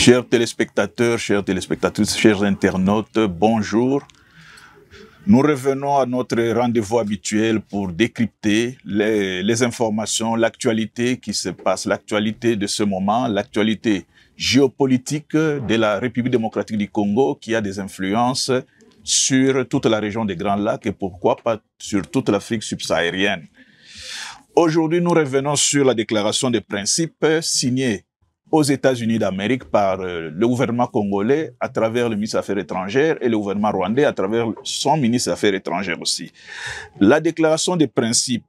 Chers téléspectateurs, chères téléspectatrices, chers internautes, bonjour. Nous revenons à notre rendez-vous habituel pour décrypter les informations, l'actualité qui se passe, l'actualité de ce moment, l'actualité géopolitique de la République démocratique du Congo qui a des influences sur toute la région des Grands Lacs et pourquoi pas sur toute l'Afrique subsaharienne. Aujourd'hui, nous revenons sur la déclaration des principes signée aux États-Unis d'Amérique par le gouvernement congolais à travers le ministre des Affaires étrangères et le gouvernement rwandais à travers son ministre des Affaires étrangères aussi. La déclaration des principes,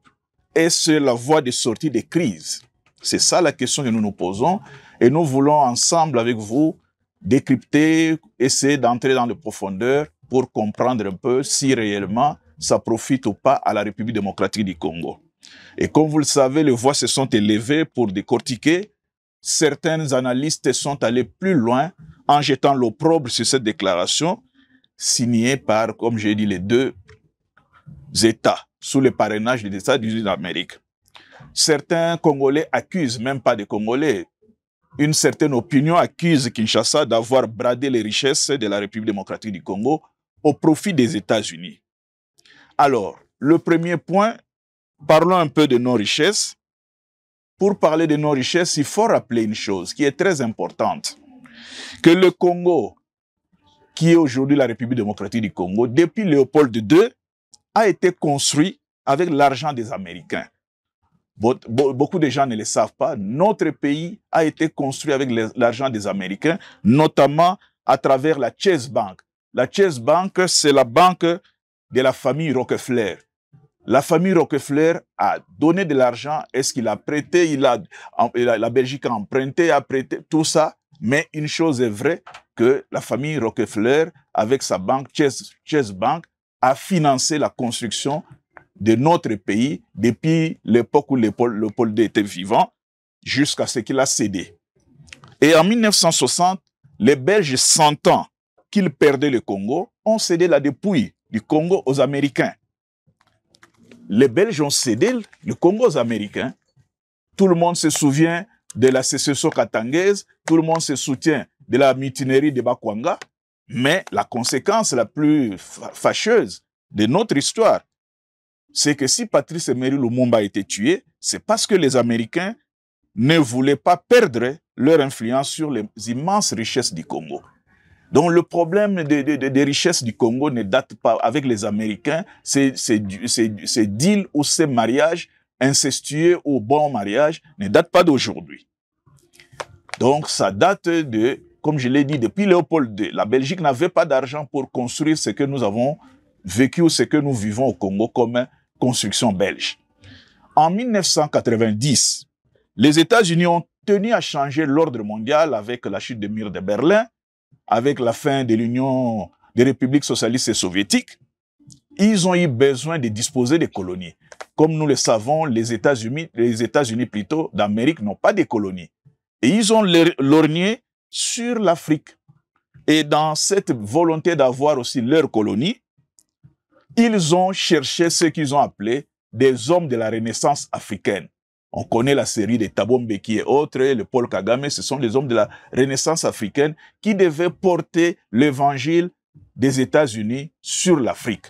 est-ce la voie de sortie des crises? C'est ça la question que nous nous posons et nous voulons ensemble avec vous décrypter, essayer d'entrer dans les profondeurs pour comprendre un peu si réellement ça profite ou pas à la République démocratique du Congo. Et comme vous le savez, les voix se sont élevées pour décortiquer. Certains analystes sont allés plus loin en jetant l'opprobre sur cette déclaration signée par, comme j'ai dit, les deux États, sous le parrainage des États-Unis d'Amérique. Certains Congolais accusent, même pas des Congolais, une certaine opinion accuse Kinshasa d'avoir bradé les richesses de la République démocratique du Congo au profit des États-Unis. Alors, le premier point, parlons un peu de nos richesses. Pour parler de nos richesses, il faut rappeler une chose qui est très importante, que le Congo, qui est aujourd'hui la République démocratique du Congo, depuis Léopold II, a été construit avec l'argent des Américains. Beaucoup de gens ne le savent pas. Notre pays a été construit avec l'argent des Américains, notamment à travers la Chase Bank. La Chase Bank, c'est la banque de la famille Rockefeller. La famille Rockefeller a donné de l'argent, est-ce qu'il a prêté, la Belgique a emprunté, a prêté, tout ça. Mais une chose est vraie, que la famille Rockefeller, avec sa banque, Chase Bank, a financé la construction de notre pays depuis l'époque où Léopold II était vivant, jusqu'à ce qu'il a cédé. Et en 1960, les Belges, sentant qu'ils perdaient le Congo, ont cédé la dépouille du Congo aux Américains. Les Belges ont cédé le Congo aux Américains. Tout le monde se souvient de la sécession katangaise, tout le monde se soutient de la mutinerie de Bakwanga, mais la conséquence la plus fâcheuse de notre histoire, c'est que si Patrice Emery Lumumba a été tué, c'est parce que les Américains ne voulaient pas perdre leur influence sur les immenses richesses du Congo. Donc le problème des richesses du Congo ne date pas avec les Américains, ces deals ou ces mariages incestueux ou bons mariages ne datent pas d'aujourd'hui. Donc ça date de, comme je l'ai dit, depuis Léopold II. La Belgique n'avait pas d'argent pour construire ce que nous avons vécu ou ce que nous vivons au Congo comme construction belge. En 1990, les États-Unis ont tenu à changer l'ordre mondial avec la chute du mur de Berlin, avec la fin de l'Union des républiques socialistes et soviétiques. Ils ont eu besoin de disposer des colonies. Comme nous le savons, les États-Unis plutôt d'Amérique n'ont pas de colonies. Et ils ont lorgné sur l'Afrique. Et dans cette volonté d'avoir aussi leurs colonies, ils ont cherché ce qu'ils ont appelé des hommes de la Renaissance africaine. On connaît la série de Thabo Mbeki et autres, le Paul Kagame, ce sont les hommes de la Renaissance africaine qui devaient porter l'évangile des États-Unis sur l'Afrique.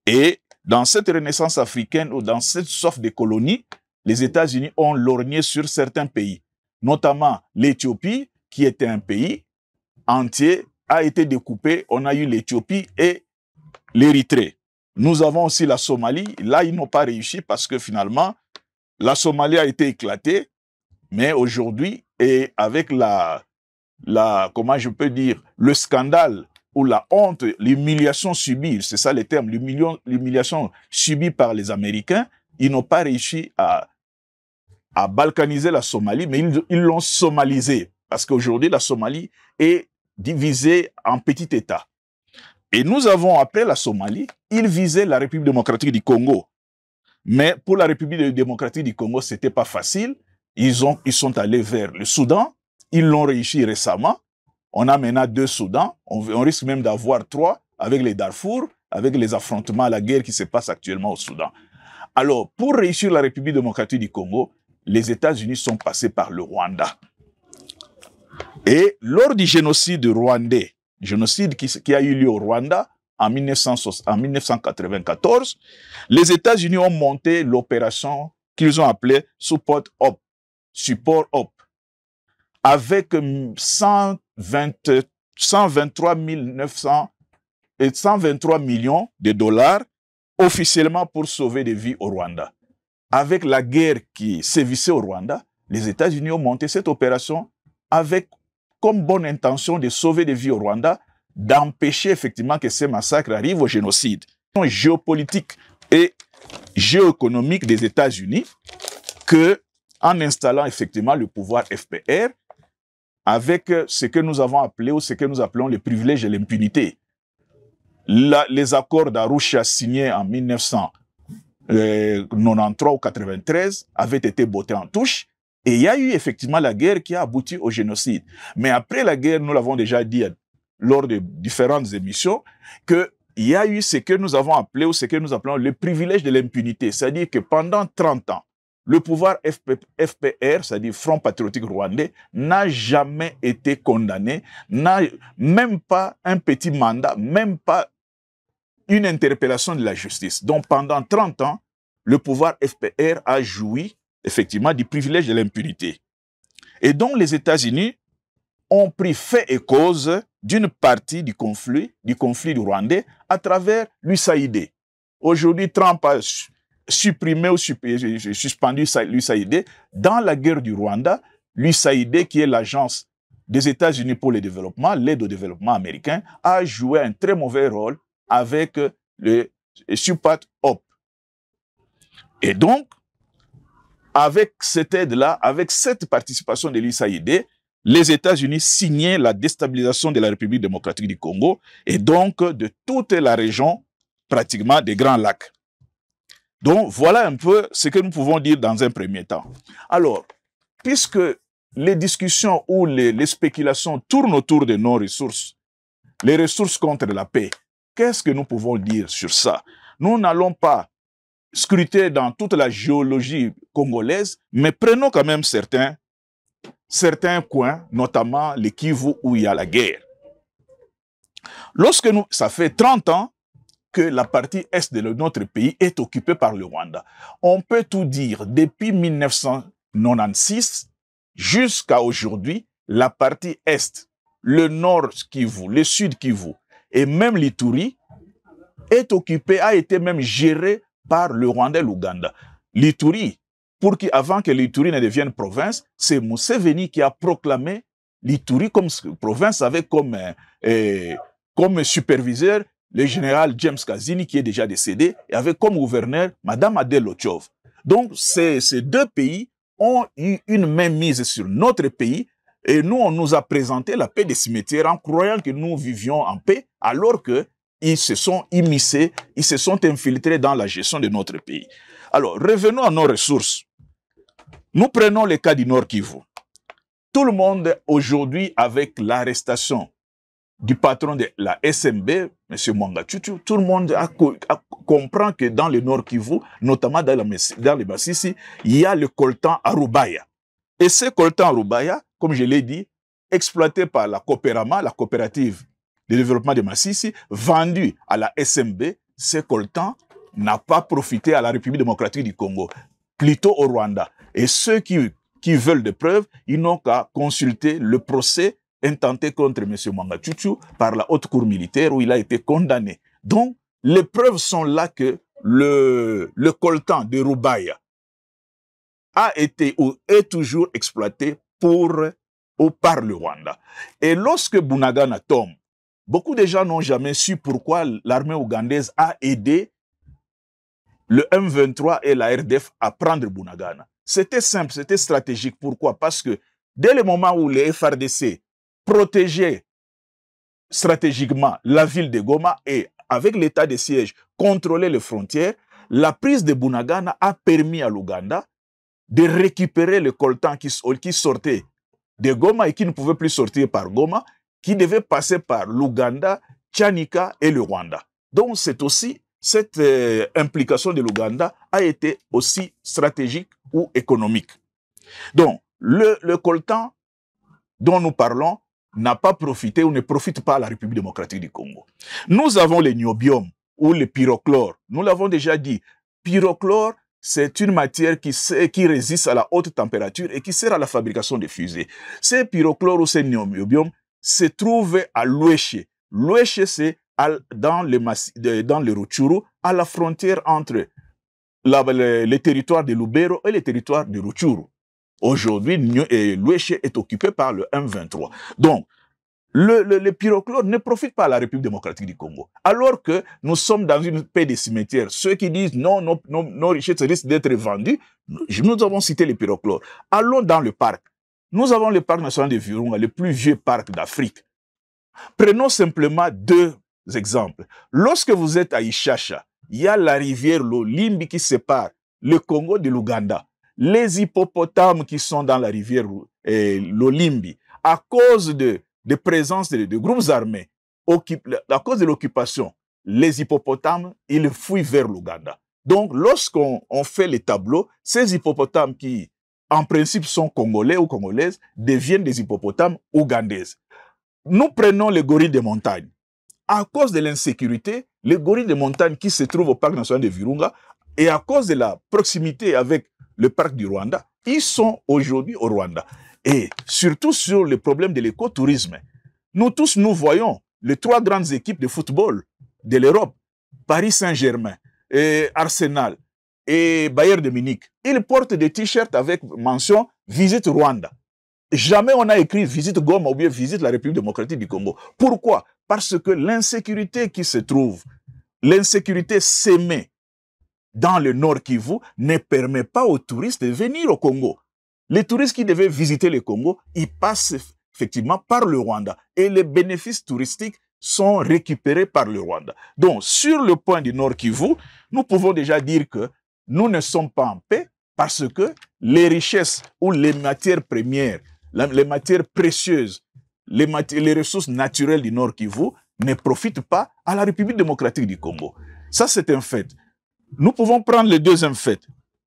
Et dans cette Renaissance africaine ou dans cette soif de colonies, les États-Unis ont lorgné sur certains pays, notamment l'Éthiopie, qui était un pays entier, a été découpé. On a eu l'Éthiopie et l'Érythrée. Nous avons aussi la Somalie. Là, ils n'ont pas réussi parce que finalement, la Somalie a été éclatée, mais aujourd'hui, et avec comment je peux dire, le scandale ou la honte, l'humiliation subie, c'est ça le terme, l'humiliation subie par les Américains, ils n'ont pas réussi à balkaniser la Somalie, mais ils l'ont somalisée. Parce qu'aujourd'hui, la Somalie est divisée en petits États. Et nous avons, après la Somalie, ils visaient la République démocratique du Congo. Mais pour la République démocratique du Congo, ce n'était pas facile. Ils sont allés vers le Soudan. Ils l'ont réussi récemment. On a maintenant 2 Soudans. On risque même d'avoir 3 avec les Darfour, avec les affrontements, la guerre qui se passe actuellement au Soudan. Alors, pour réussir la République démocratique du Congo, les États-Unis sont passés par le Rwanda. Et lors du génocide rwandais, génocide qui a eu lieu au Rwanda en 1994, les États-Unis ont monté l'opération qu'ils ont appelée Support Up, avec 123 millions de dollars officiellement pour sauver des vies au Rwanda. Avec la guerre qui sévissait au Rwanda, les États-Unis ont monté cette opération avec comme bonne intention de sauver des vies au Rwanda, d'empêcher effectivement que ces massacres arrivent au génocide. Géopolitique et géoéconomique des États-Unis que, en installant effectivement le pouvoir FPR, avec ce que nous avons appelé ou ce que nous appelons les privilèges et l'impunité. Les accords d'Arusha signés en 1993 ou 93 avaient été bottés en touche et il y a eu effectivement la guerre qui a abouti au génocide. Mais après la guerre, nous l'avons déjà dit lors de différentes émissions, qu'il y a eu ce que nous avons appelé ou ce que nous appelons le privilège de l'impunité. C'est-à-dire que pendant 30 ans, le pouvoir FPR, c'est-à-dire Front Patriotique Rwandais, n'a jamais été condamné, n'a même pas un petit mandat, même pas une interpellation de la justice. Donc pendant 30 ans, le pouvoir FPR a joui effectivement du privilège de l'impunité. Et donc les États-Unis ont pris fait et cause d'une partie du conflit du Rwandais à travers l'USAID. Aujourd'hui, Trump a supprimé ou suspendu l'USAID. Dans la guerre du Rwanda, l'USAID, qui est l'agence des États-Unis pour le développement, l'aide au développement américain, a joué un très mauvais rôle avec le Support Up. Et donc, avec cette aide-là, avec cette participation de l'USAID, les États-Unis signaient la déstabilisation de la République démocratique du Congo et donc de toute la région, pratiquement des Grands Lacs. Donc, voilà un peu ce que nous pouvons dire dans un premier temps. Alors, puisque les discussions ou les spéculations tournent autour de nos ressources, les ressources contre la paix, qu'est-ce que nous pouvons dire sur ça? Nous n'allons pas scruter dans toute la géologie congolaise, mais prenons quand même certains coins, notamment les Kivu où il y a la guerre. Ça fait 30 ans que la partie est de notre pays est occupée par le Rwanda. On peut tout dire, depuis 1996 jusqu'à aujourd'hui, la partie est, le nord Kivu, le sud Kivu et même l'Ituri est occupée, a été même gérée par le Rwanda et l'Ouganda. L'Ituri, avant que l'Ituri ne devienne province, c'est Museveni qui a proclamé l'Ituri comme province avec comme superviseur le général James Kazini qui est déjà décédé et avec comme gouverneur Madame Adele Ochov. Donc ces deux pays ont eu une mainmise sur notre pays et nous on nous a présenté la paix des cimetières en croyant que nous vivions en paix alors que ils se sont immiscés, ils se sont infiltrés dans la gestion de notre pays. Alors, revenons à nos ressources. Nous prenons le cas du Nord Kivu. Tout le monde, aujourd'hui, avec l'arrestation du patron de la SMB, M. Mwanga Chuchu, tout le monde comprend que dans le Nord Kivu, notamment dans le Masisi, il y a le coltan Arubaya. Et ce coltan Arubaya, comme je l'ai dit, exploité par la Coopérama, la coopérative de développement de Masisi, vendu à la SMB, ce coltan n'a pas profité à la République démocratique du Congo, plutôt au Rwanda. Et ceux qui veulent des preuves, ils n'ont qu'à consulter le procès intenté contre M. Mwanga Chuchu par la haute cour militaire où il a été condamné. Donc, les preuves sont là que le coltan de Rubaya a été ou est toujours exploité par le Rwanda. Et lorsque Bunagana tombe, beaucoup de gens n'ont jamais su pourquoi l'armée ougandaise a aidé le M23 et la RDF à prendre Bunagana. C'était simple, c'était stratégique. Pourquoi? Parce que dès le moment où les FRDC protégeaient stratégiquement la ville de Goma et avec l'état de siège contrôlaient les frontières, la prise de Bunagana a permis à l'Ouganda de récupérer le coltan qui sortait de Goma et qui ne pouvait plus sortir par Goma, qui devait passer par l'Ouganda, Tchanika et le Rwanda. Donc c'est aussi, cette implication de l'Ouganda a été aussi stratégique ou économique. Donc le coltan dont nous parlons n'a pas profité ou ne profite pas à la République démocratique du Congo. Nous avons les niobium ou le pyrochlore. Nous l'avons déjà dit. Pyrochlore, c'est une matière qui résiste à la haute température et qui sert à la fabrication de fusées. Ces pyrochlore ou ces niobium se trouvent à Lueche. Lueche, c'est dans le Rutshuru, à la frontière entre les territoires de Lubero et les territoires de Rutshuru. Aujourd'hui, Lueche est occupé par le M23. Donc, le pyrochlore ne profite pas à la République démocratique du Congo. Alors que nous sommes dans une paix des cimetières. Ceux qui disent non, nos richesses risquent d'être vendues, nous avons cité le pyrochlore. Allons dans le parc. Nous avons le parc national de Virunga, le plus vieux parc d'Afrique. Prenons simplement deux exemples. Lorsque vous êtes à Ishasha, il y a la rivière Lolimbi qui sépare le Congo de l'Ouganda. Les hippopotames qui sont dans la rivière Lolimbi, à cause de présence de groupes armés, à cause de l'occupation, les hippopotames, ils fuient vers l'Ouganda. Donc, lorsqu'on fait les tableaux, ces hippopotames qui, en principe, sont congolais ou congolaises, deviennent des hippopotames ougandaises. Nous prenons les gorilles des montagnes. À cause de l'insécurité, les gorilles des montagnes qui se trouvent au parc national de Virunga, et à cause de la proximité avec le parc du Rwanda, ils sont aujourd'hui au Rwanda. Et surtout sur le problème de l'écotourisme. Nous tous, nous voyons les trois grandes équipes de football de l'Europe, Paris Saint-Germain, Arsenal et Bayern de Munich. Ils portent des t-shirts avec mention « Visite Rwanda ». Jamais on a écrit « Visite Goma » ou bien « Visite la République démocratique du Congo ». Pourquoi? Parce que l'insécurité qui se trouve, l'insécurité sémée dans le Nord Kivu ne permet pas aux touristes de venir au Congo. Les touristes qui devaient visiter le Congo, ils passent effectivement par le Rwanda et les bénéfices touristiques sont récupérés par le Rwanda. Donc, sur le point du Nord Kivu, nous pouvons déjà dire que nous ne sommes pas en paix parce que les richesses ou les matières premières, les matières précieuses, les ressources naturelles du Nord Kivu ne profitent pas à la République démocratique du Congo. Ça, c'est un fait. Nous pouvons prendre le deuxième fait.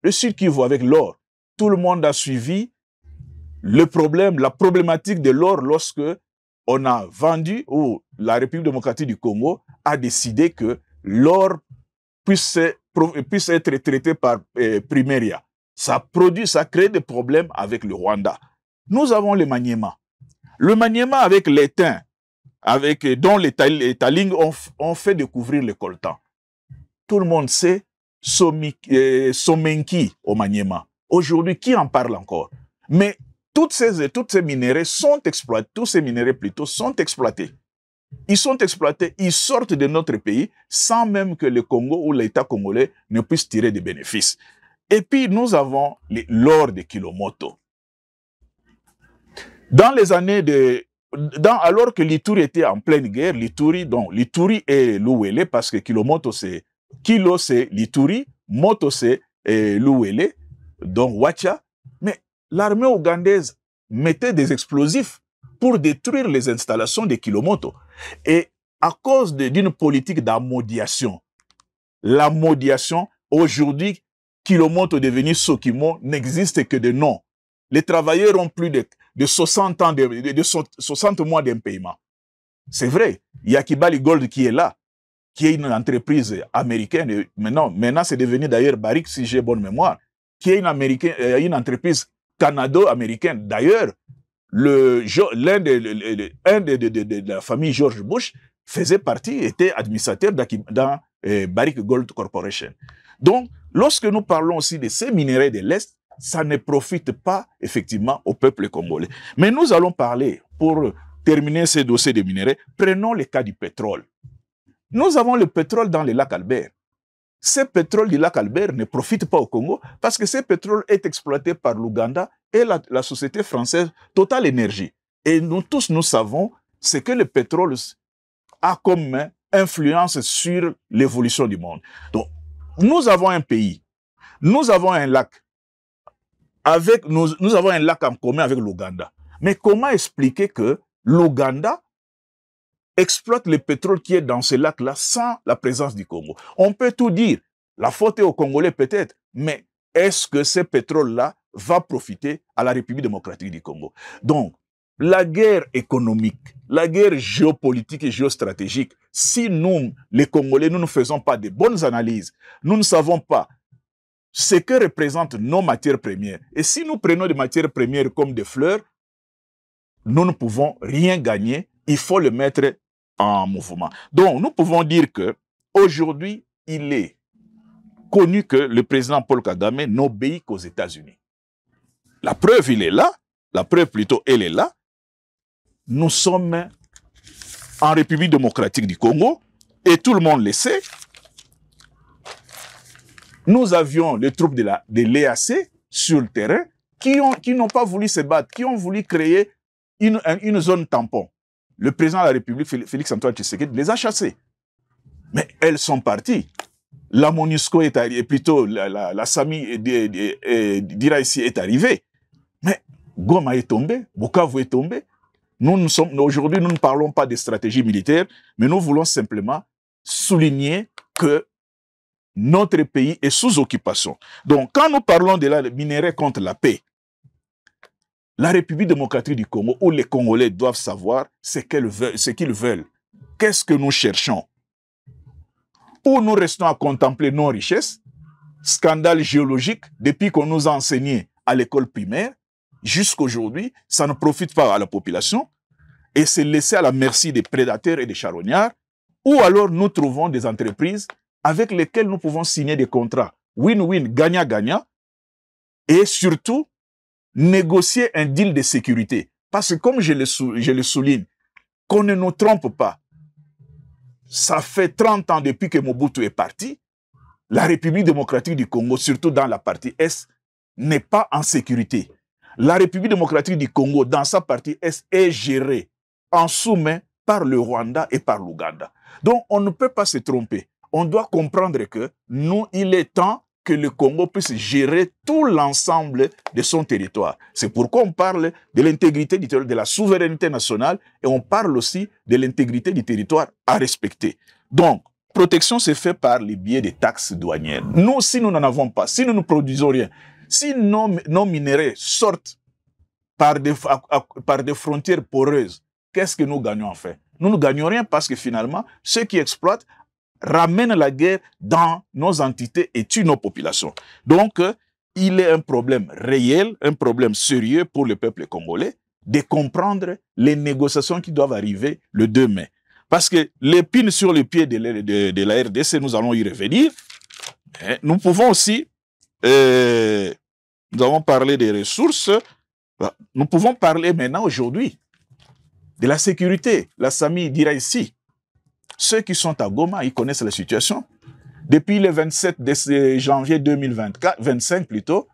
Le Sud Kivu avec l'or. Tout le monde a suivi le problème, la problématique de l'or lorsque on a vendu ou la République démocratique du Congo a décidé que l'or puisse être traité par Primeria. Ça crée des problèmes avec le Rwanda. Nous avons le Maniema. Le Maniema avec l'étain, dont les Taling ont fait découvrir le coltan. Tout le monde sait Somenki au Maniema. Aujourd'hui, qui en parle encore? Mais tous ces minéraux sont exploités, tous ces minéraux plutôt sont exploités. Ils sont exploités, ils sortent de notre pays sans même que le Congo ou l'État congolais ne puisse tirer des bénéfices. Et puis, nous avons l'or de Kilomoto. Dans les années alors que l'Ituri était en pleine guerre, l'Ituri est l'Ouélé parce que Kilomoto c'est Kilo c'est l'Ituri, Moto c'est l'Ouélé, donc Wacha. Mais l'armée ougandaise mettait des explosifs pour détruire les installations de Kilomoto. Et à cause d'une politique d'amodiation, aujourd'hui, Kilomoto devenu Sokimo n'existe que de nom. Les travailleurs ont plus de 60 ans, de 60 mois d'impayement. C'est vrai, il y a Kibali Gold qui est là, qui est une entreprise américaine. Et maintenant c'est devenu d'ailleurs Barrick, si j'ai bonne mémoire, qui est une entreprise canado-américaine. D'ailleurs, un de la famille George Bush était administrateur dans Barrick Gold Corporation. Donc, lorsque nous parlons aussi de ces minéraux de l'Est, ça ne profite pas effectivement au peuple congolais. Mais nous allons parler, pour terminer ce dossier de minéraux, prenons le cas du pétrole. Nous avons le pétrole dans le lac Albert. Ce pétrole du lac Albert ne profite pas au Congo parce que ce pétrole est exploité par l'Ouganda et la société française Total Energy. Et nous tous, nous savons ce que le pétrole a comme influence sur l'évolution du monde. Donc, nous avons un pays, nous avons un lac, nous avons un lac en commun avec l'Ouganda. Mais comment expliquer que l'Ouganda exploite le pétrole qui est dans ce lac-là sans la présence du Congo? On peut tout dire, la faute est aux Congolais peut-être, mais est-ce que ce pétrole-là va profiter à la République démocratique du Congo? Donc, la guerre économique, la guerre géopolitique et géostratégique, si nous, les Congolais, nous ne faisons pas de bonnes analyses, nous ne savons pas ce que représentent nos matières premières, et si nous prenons des matières premières comme des fleurs, nous ne pouvons rien gagner, il faut le mettre en mouvement. Donc, nous pouvons dire que aujourd'hui, il est connu que le président Paul Kagame n'obéit qu'aux États-Unis. La preuve, il est là. La preuve, plutôt, elle est là. Nous sommes en République démocratique du Congo et tout le monde le sait. Nous avions les troupes de l'EAC sur le terrain qui n'ont pas voulu se battre, qui ont voulu créer une zone tampon. Le président de la République, Félix-Antoine Tshisekedi, les a chassés. Mais elles sont parties. La MONUSCO est arrivée, plutôt la SAMI d'Iraïsi est arrivée. Mais Goma est tombé, Bukavu est tombé. Aujourd'hui, nous ne parlons pas de stratégie militaire, mais nous voulons simplement souligner que notre pays est sous occupation. Donc, quand nous parlons de la minerai contre la paix, la République démocratique du Congo, où les Congolais doivent savoir ce qu'ils veulent. Qu'est-ce que nous cherchons? Ou nous restons à contempler nos richesses, scandale géologique, depuis qu'on nous a enseigné à l'école primaire, jusqu'aujourd'hui, ça ne profite pas à la population, et c'est laissé à la merci des prédateurs et des charognards, ou alors nous trouvons des entreprises avec lesquelles nous pouvons signer des contrats win-win, gagnant-gagnant, et surtout, négocier un deal de sécurité. Parce que comme je le souligne, qu'on ne nous trompe pas, ça fait 30 ans depuis que Mobutu est parti, la République démocratique du Congo, surtout dans la partie Est, n'est pas en sécurité. La République démocratique du Congo, dans sa partie Est, est gérée en sous-main par le Rwanda et par l'Ouganda. Donc, on ne peut pas se tromper. On doit comprendre que nous, il est temps que le Congo puisse gérer tout l'ensemble de son territoire. C'est pourquoi on parle de l'intégrité du territoire, de la souveraineté nationale, et on parle aussi de l'intégrité du territoire à respecter. Donc, protection se fait par les biais des taxes douanières. Nous, si nous n'en avons pas, si nous ne produisons rien, si nos minéraux sortent par des frontières poreuses, qu'est-ce que nous gagnons en fait? Nous ne gagnons rien parce que finalement, ceux qui exploitent ramènent la guerre dans nos entités et tuent nos populations. Donc, il est un problème réel, un problème sérieux pour le peuple congolais de comprendre les négociations qui doivent arriver le 2 mai. Parce que l'épine sur le pied de la RDC, nous allons y revenir. Nous pouvons aussi, nous avons parlé des ressources, nous pouvons parler maintenant aujourd'hui de la sécurité. La SAMI dira ici, ceux qui sont à Goma, ils connaissent la situation. Depuis le 27 janvier 2025 plutôt,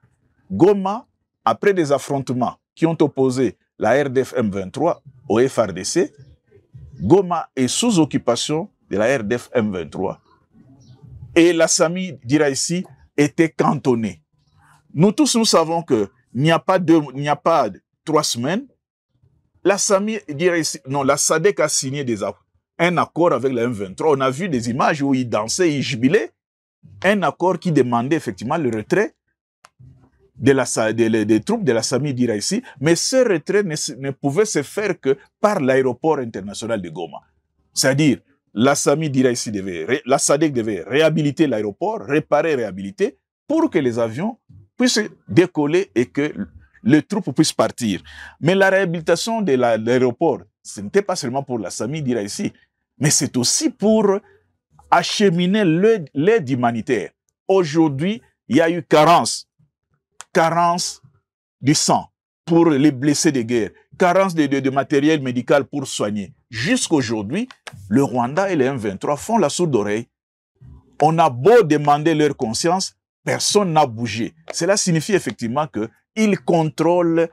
Goma, après des affrontements qui ont opposé la RDF M23 au FRDC, Goma est sous occupation de la RDF M23. Et la SAMI dira ici était cantonnée. Nous tous, nous savons qu'il n'y a pas 3 semaines, la SAMI dira ici, non, la SADC a signé un accord avec la M23. On a vu des images où ils dansaient, ils jubilaient. Un accord qui demandait effectivement le retrait des troupes de la SAMI dira ici, mais ce retrait ne pouvait se faire que par l'aéroport international de Goma. C'est-à-dire, la SAMI dira ici la SADC devait réhabiliter l'aéroport, réparer, réhabiliter, pour que les avions puissent décoller et que les troupes puissent partir. Mais la réhabilitation de l'aéroport, ce n'était pas seulement pour la SAMI dira ici, mais c'est aussi pour acheminer l'aide humanitaire. Aujourd'hui, il y a eu carence du sang pour les blessés de guerre, carence de matériel médical pour soigner. Jusqu'aujourd'hui, le Rwanda et les M23 font la sourde oreille. On a beau demander leur conscience, personne n'a bougé. Cela signifie effectivement qu'ils contrôlent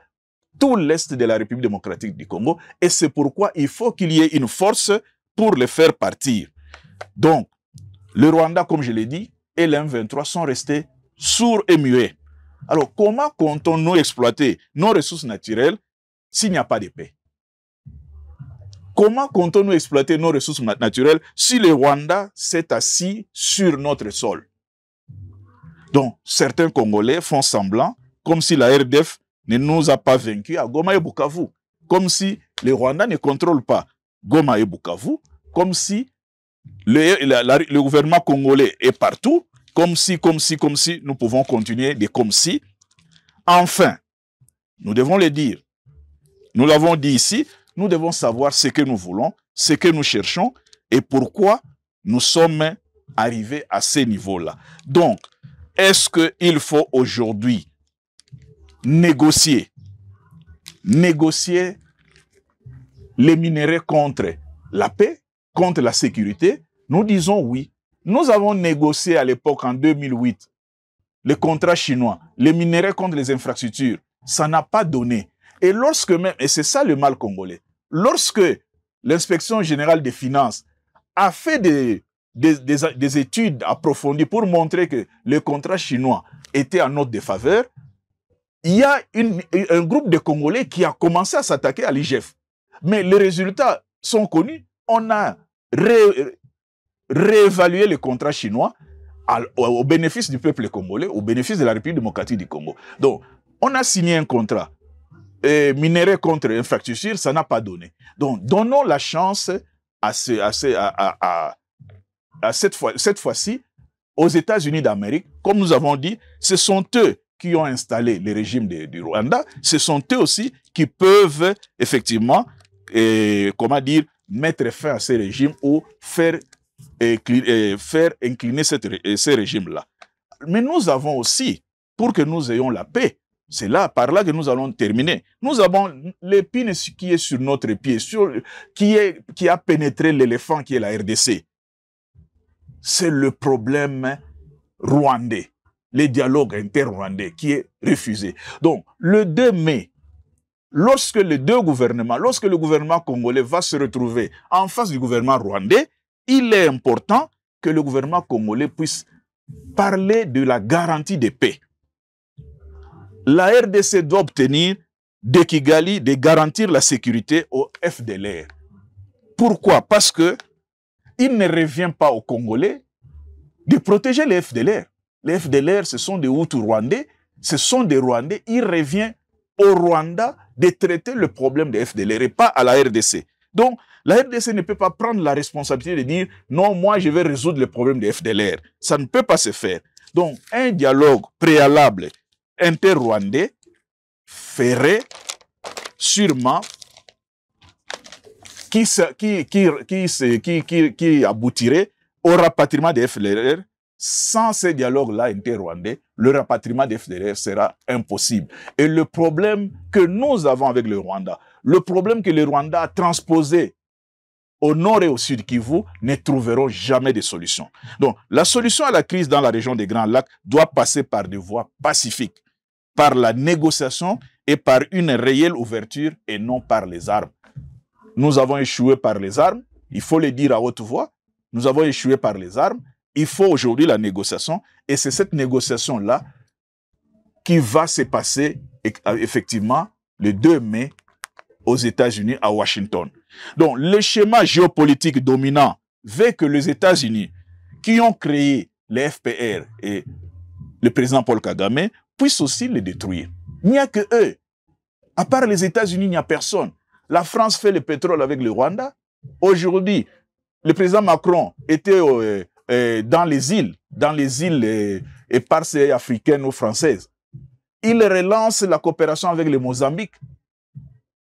tout l'Est de la République démocratique du Congo, et c'est pourquoi il faut qu'il y ait une force pour les faire partir. Donc, le Rwanda, comme je l'ai dit, et les M23 sont restés sourds et muets. Alors, comment comptons-nous exploiter nos ressources naturelles s'il n'y a pas de paix? Comment comptons-nous exploiter nos ressources naturelles si le Rwanda s'est assis sur notre sol? Donc, certains Congolais font semblant, comme si la RDF ne nous a pas vaincus à Goma et Bukavu. comme si le Rwanda ne contrôle pas Goma et Bukavu, comme si le gouvernement congolais est partout, comme si nous pouvons continuer de comme si. Enfin, nous devons le dire, nous l'avons dit ici, nous devons savoir ce que nous voulons, ce que nous cherchons et pourquoi nous sommes arrivés à ce niveau-là. Donc, est-ce qu'il faut aujourd'hui négocier les minéraux contre la paix, contre la sécurité? Nous disons oui. Nous avons négocié à l'époque, en 2008, le contrat chinois, les minéraux contre les infrastructures. Ça n'a pas donné. Et lorsque même, et c'est ça le mal congolais, lorsque l'inspection générale des finances a fait des études approfondies pour montrer que le contrat chinois était en notre défaveur, il y a un groupe de Congolais qui a commencé à s'attaquer à l'IGF. Mais les résultats sont connus. On a réévalué le contrat chinois au bénéfice du peuple congolais, au bénéfice de la République démocratique du Congo. Donc, on a signé un contrat. Minerai contre infrastructure, ça n'a pas donné. Donc, donnons la chance cette fois-ci aux États-Unis d'Amérique. Comme nous avons dit, ce sont eux qui ont installé le régime du Rwanda. Ce sont eux aussi qui peuvent effectivement, mettre fin à ce régime ou faire incliner ce régime-là. Mais nous avons aussi, pour que nous ayons la paix, c'est là, par là que nous allons terminer. Nous avons l'épine qui est sur notre pied, qui a pénétré l'éléphant qui est la RDC. C'est le problème rwandais, les dialogues inter-rwandais qui est refusé. Donc, le 2 mai, lorsque le gouvernement congolais va se retrouver en face du gouvernement rwandais, il est important que le gouvernement congolais puisse parler de la garantie de paix. La RDC doit obtenir de Kigali de garantir la sécurité au FDLR. Pourquoi? Parce que il ne revient pas aux Congolais de protéger les FDLR. Les FDLR, ce sont des Hutus rwandais, ce sont des Rwandais. Il revient au Rwanda de traiter le problème des FDLR et pas à la RDC. Donc, la RDC ne peut pas prendre la responsabilité de dire « Non, moi, je vais résoudre le problème des FDLR ». Ça ne peut pas se faire. Donc, un dialogue préalable inter-rwandais ferait sûrement qui aboutirait au rapatriement des FDLR. Sans ce dialogue-là inter-rwandais, le rapatriement des FDLR sera impossible. Et le problème que nous avons avec le Rwanda, le problème que le Rwanda a transposé au nord et au sud Kivu, ne trouveront jamais de solution. Donc, la solution à la crise dans la région des Grands Lacs doit passer par des voies pacifiques, par la négociation et par une réelle ouverture et non par les armes. Nous avons échoué par les armes, il faut le dire à haute voix, nous avons échoué par les armes, il faut aujourd'hui la négociation et c'est cette négociation-là qui va se passer effectivement le 2 mai aux États-Unis, à Washington. Donc, le schéma géopolitique dominant veut que les États-Unis, qui ont créé les FPR et le président Paul Kagame, puissent aussi les détruire. Il n'y a que eux. À part les États-Unis, il n'y a personne. La France fait le pétrole avec le Rwanda. Aujourd'hui, le président Macron était dans les îles éparses africaines ou françaises. Il relance la coopération avec le Mozambique,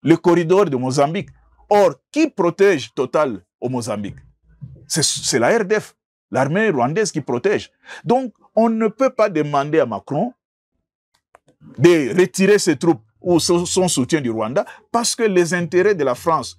le corridor de Mozambique. Or, qui protège Total au Mozambique? C'est la RDF, l'armée rwandaise qui protège. Donc, on ne peut pas demander à Macron de retirer ses troupes ou son soutien du Rwanda parce que les intérêts de la France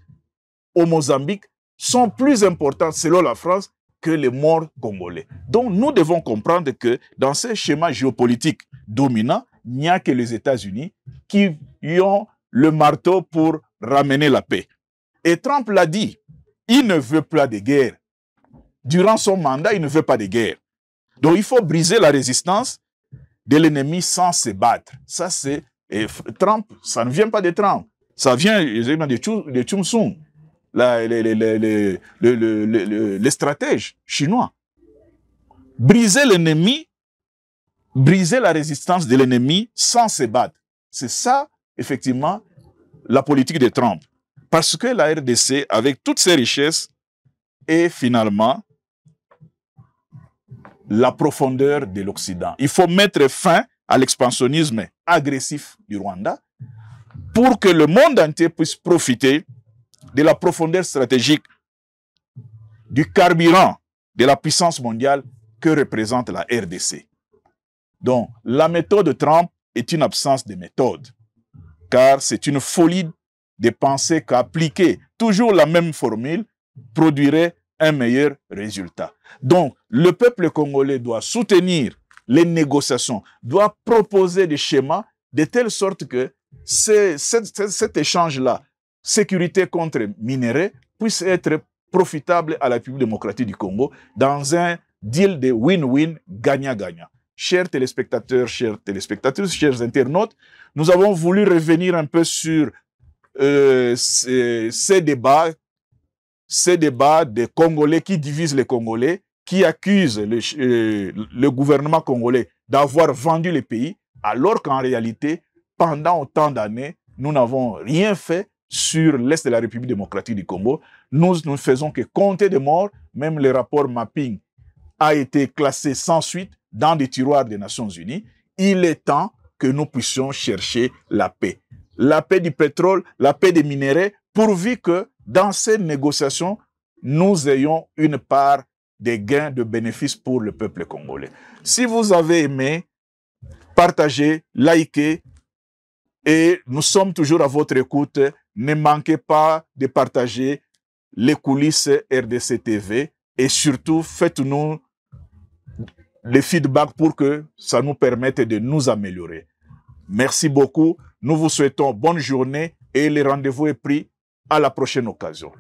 au Mozambique sont plus importants, selon la France, que les morts congolais. Donc, nous devons comprendre que dans ce schéma géopolitique dominant, il n'y a que les États-Unis qui ont le marteau pour ramener la paix. Et Trump l'a dit, il ne veut pas de guerre. Durant son mandat, il ne veut pas de guerre. Donc, il faut briser la résistance de l'ennemi sans se battre. Ça, c'est Trump, ça ne vient pas de Trump. Ça vient de Chum Sung, les stratèges chinois. Briser l'ennemi, briser la résistance de l'ennemi sans se battre. C'est ça, effectivement, la politique de Trump. Parce que la RDC, avec toutes ses richesses, est finalement la profondeur de l'Occident. Il faut mettre fin à l'expansionnisme agressif du Rwanda pour que le monde entier puisse profiter de la profondeur stratégique du carburant de la puissance mondiale que représente la RDC. Donc, la méthode de Trump est une absence de méthode, car c'est une folie de penser qu'appliquer toujours la même formule produirait un meilleur résultat. Donc, le peuple congolais doit soutenir les négociations, doit proposer des schémas de telle sorte que cet échange-là, sécurité contre minerais, puisse être profitable à la République démocratique du Congo dans un deal de win-win, gagnant-gagnant. Chers téléspectateurs, chères téléspectatrices, chers internautes, nous avons voulu revenir un peu sur ces débats des Congolais qui divisent les Congolais, qui accusent le gouvernement congolais d'avoir vendu le pays, alors qu'en réalité, pendant autant d'années, nous n'avons rien fait sur l'Est de la République démocratique du Congo. Nous ne faisons que compter des morts. Même le rapport mapping a été classé sans suite dans des tiroirs des Nations Unies. Il est temps que nous puissions chercher la paix. La paix du pétrole, la paix des minéraux, pourvu que dans ces négociations, nous ayons une part des gains de bénéfices pour le peuple congolais. Si vous avez aimé, partagez, likez, et nous sommes toujours à votre écoute. Ne manquez pas de partager les coulisses RDC TV et surtout faites-nous les feedbacks pour que ça nous permette de nous améliorer. Merci beaucoup. Nous vous souhaitons bonne journée et le rendez-vous est pris à la prochaine occasion.